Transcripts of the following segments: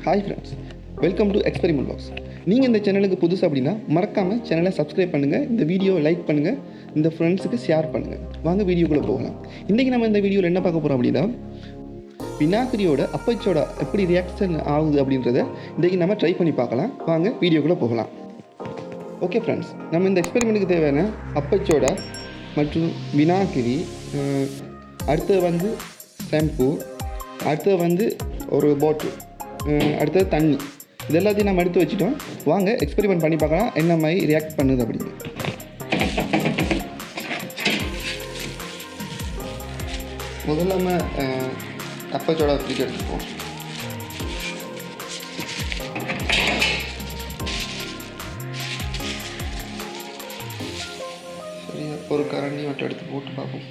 Hi friends, welcome to experiment box. நீங்கள் இந்த சேனலுக்கு புதுசு அப்படின்னா மறக்காமல் சேனலை சப்ஸ்கிரைப் பண்ணுங்கள், இந்த வீடியோவை லைக் பண்ணுங்கள், இந்த ஃப்ரெண்ட்ஸுக்கு ஷேர் பண்ணுங்கள். வாங்க வீடியோக்குள்ளே போகலாம். இன்றைக்கி நம்ம இந்த வீடியோவில் என்ன பார்க்க போகிறோம் அப்படின்னா, வினாகிரியோட அப்பச்சோடா எப்படி ரியாக்ஷன் ஆகுது அப்படின்றத இன்றைக்கி நம்ம ட்ரை பண்ணி பார்க்கலாம். வாங்க வீடியோக்குள்ளே போகலாம். ஓகே ஃப்ரெண்ட்ஸ், நம்ம இந்த எக்ஸ்பெரிமெண்ட்டுக்கு தேவையான அப்பச்சோடா மற்றும் வினாகிரி, அடுத்தது வந்து ஷாம்பு, அடுத்தது வந்து ஒரு பாட்டில், அடுத்தது தண்ணி, இது எல்லாத்தையும் நம்ம எடுத்து வச்சுட்டோம். வாங்க எக்ஸ்பெரிமெண்ட் பண்ணி பார்க்கலாம் என்ன மாதிரி ரியாக்ட் பண்ணுது அப்படின்னு. முதல்ல நம்ம அப்பச்சோடா ஃப்ரிட்ஜ் எடுத்துப்போம். சரியா ஒரு கரண்டி மட்டும் எடுத்து போட்டு பார்ப்போம்.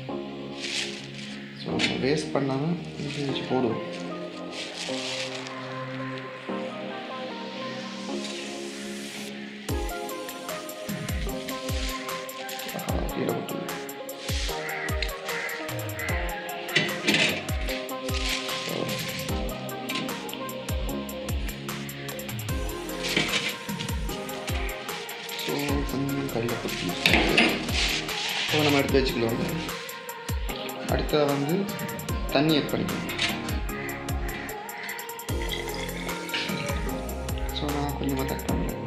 ஸோ வேஸ்ட் பண்ணாமல் இது வச்சு போடுவோம். கொஞ்சம் கையில் கொட்டி ஸோ நம்ம எடுத்து வச்சுக்கலாம். அடுத்தது வந்து தண்ணி ஆட் பண்ணிக்கணும். ஸோ நான் கொஞ்சமாக ஆட் பண்ணுறேன்.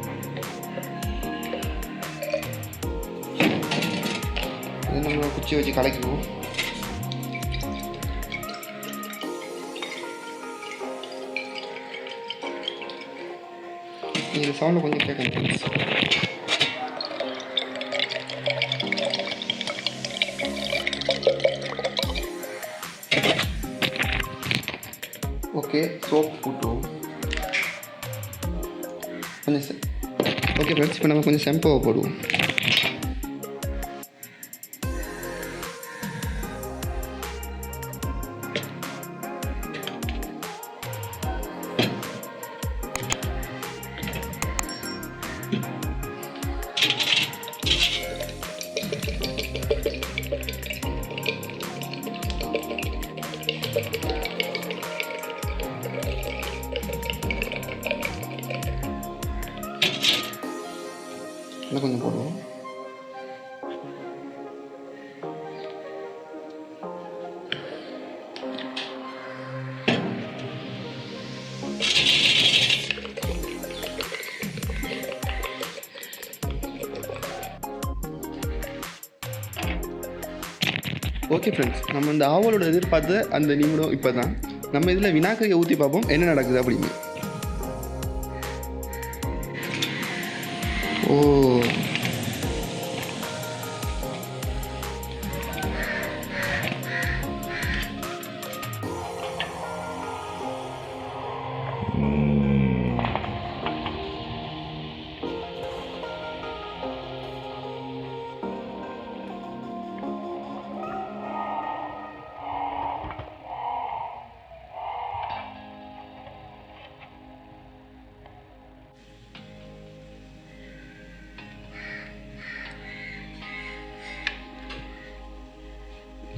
இது நம்ம குச்சி வச்சு கலக்கிடுவோம். இந்த சவுண்டை கொஞ்சம் கேட்கணும். ஓகே, சோப் போட்டுருவோம் கொஞ்சம். ஓகே ஃப்ரெண்ட்ஸ், இப்போ நம்ம கொஞ்சம் ஷாம்புவை போடுவோம். இன்னும் கொஞ்சம் போடுவோம். ஓகே ஃப்ரெண்ட்ஸ், நம்ம இந்த ஆவலோட எதிர்பார்த்த அந்த நிமிடம் இப்போ தான். நம்ம இதில் வினாகிரியை ஊற்றி பார்ப்போம் என்ன நடக்குது அப்படின்னு. ஓ,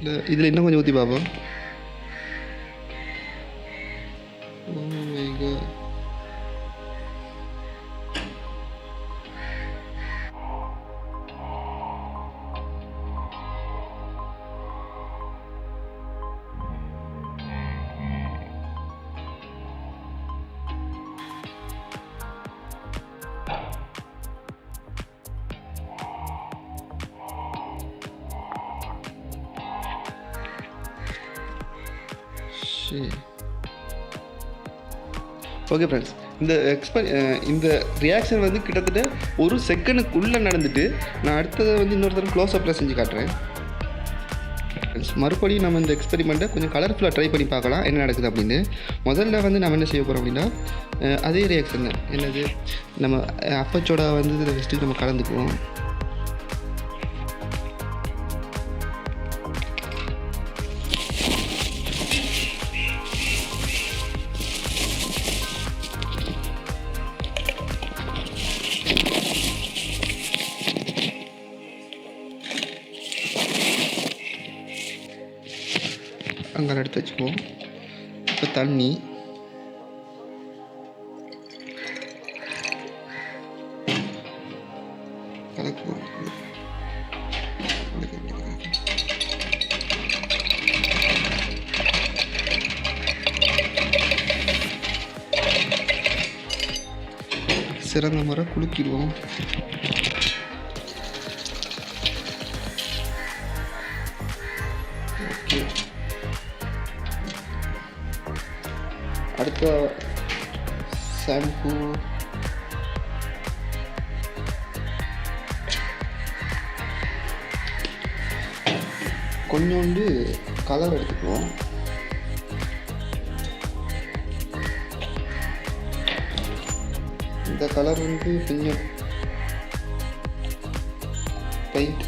இல்லை இதில் இன்னும் கொஞ்சம் ஊற்றி பார்ப்போம். ஓகே ஃப்ரெண்ட்ஸ், இந்த ரியாக்ஷன் வந்து கிட்டத்தட்ட ஒரு செகண்டுக்குள்ளே நடந்துட்டு, நான் அடுத்ததை வந்து இன்னொரு தடவை க்ளோஸ்அப்பில் செஞ்சு காட்டுறேன். மறுபடியும் நம்ம இந்த எக்ஸ்பெரிமெண்ட்டை கொஞ்சம் கலர்ஃபுல்லாக ட்ரை பண்ணி பார்க்கலாம் என்ன நடக்குது அப்படின்னு. முதல்ல வந்து நம்ம என்ன செய்ய போகிறோம் அப்படின்னா, அதே ரியாக்ஷன் தான். என்னது, நம்ம அப்பச்சோடா வந்து இதில் ஃபஸ்ட்டு நம்ம கலந்துக்குவோம். அங்கே எடுத்து வச்சுக்குவோம். இப்போ தண்ணி, சிறந்த முறை குலுக்கிடுவோம். ஓகே, அடுத்த ஷாம்பு கொஞ்சோண்டு கலர் எடுத்துக்குவோம். இந்த கலர் வந்து கொஞ்சம் பெயிண்ட்.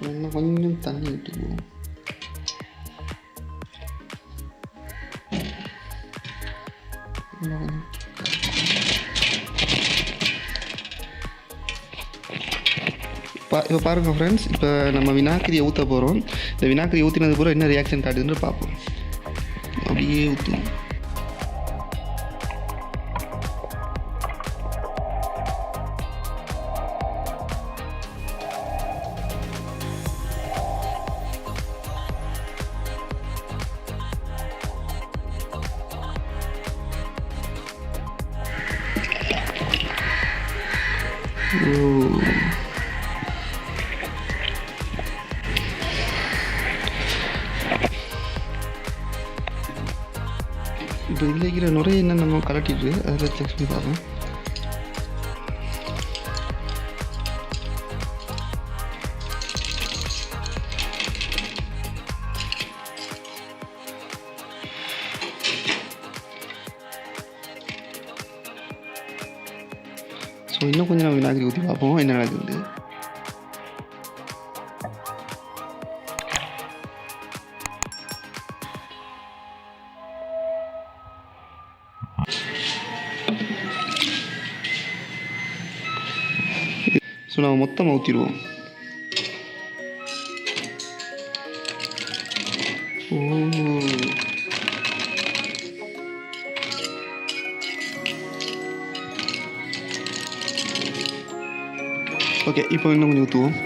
இன்னும் கொஞ்சம் தண்ணி விட்டுக்குவோம். இப்போ பாருங்கள் ஃப்ரெண்ட்ஸ், இப்போ நம்ம வினாக்கிரியை ஊற்ற போகிறோம். இந்த வினாக்கிரி ஊற்றினது பூரா என்ன ரியாக்ஷன் காட்டுதுன்னு பார்ப்போம். அப்படியே ஊற்றுவோம். இப்போ இதில் இருக்கிற நுரையை என்ன நம்ம கலட்டிட்டு அதில் செக் பண்ணி பார்ப்போம். ஸோ இன்னும் கொஞ்சம் நம்ம விநாயகரி ஊற்றி பார்ப்போம் என்ன நடக்குது. ஸோ நம்ம மொத்தமாக ஊற்றிடுவோம். ஓகே, இப்போ இன்னும் கொஞ்சம் ஊற்றுவோம்.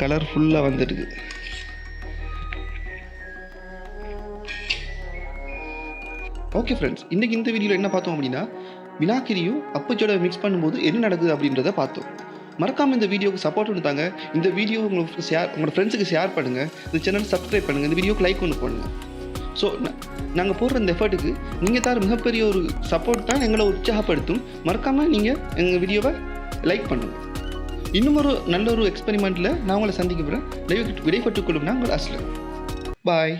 கலர் ஃபுல்லாக வந்துடுது. ஓகே ஃப்ரெண்ட்ஸ், இன்றைக்கி இந்த வீடியோவில் என்ன பார்த்தோம் அப்படின்னா, வினாக்கிரியும் அப்பச்சோட மிக்ஸ் பண்ணும்போது என்ன நடக்குது அப்படின்றத பார்த்தோம். மறக்காமல் இந்த வீடியோவுக்கு சப்போர்ட் கொடுத்தாங்க. இந்த வீடியோ உங்களோட ஃப்ரெண்ட்ஸுக்கு ஷேர் பண்ணுங்கள். இந்த சேனல் சப்ஸ்கிரைப் பண்ணுங்கள். இந்த வீடியோக்கு லைக் ஒன்று பண்ணுங்கள். ஸோ நாங்கள் போடுற இந்த எஃபர்ட்டுக்கு நீங்கள் தர மிகப்பெரிய ஒரு சப்போர்ட் தான் எங்களை உற்சாகப்படுத்தும். மறக்காமல் நீங்கள் எங்கள் வீடியோவை லைக் பண்ணுங்கள். இன்னும் ஒரு நல்ல ஒரு எக்ஸ்பெரிமெண்ட்டில் நான் உங்களை சந்திக்க போகிறேன். விடைபெற்றுக் கொள்ளும் நான் உங்கள் அஸ்லம். பாய்.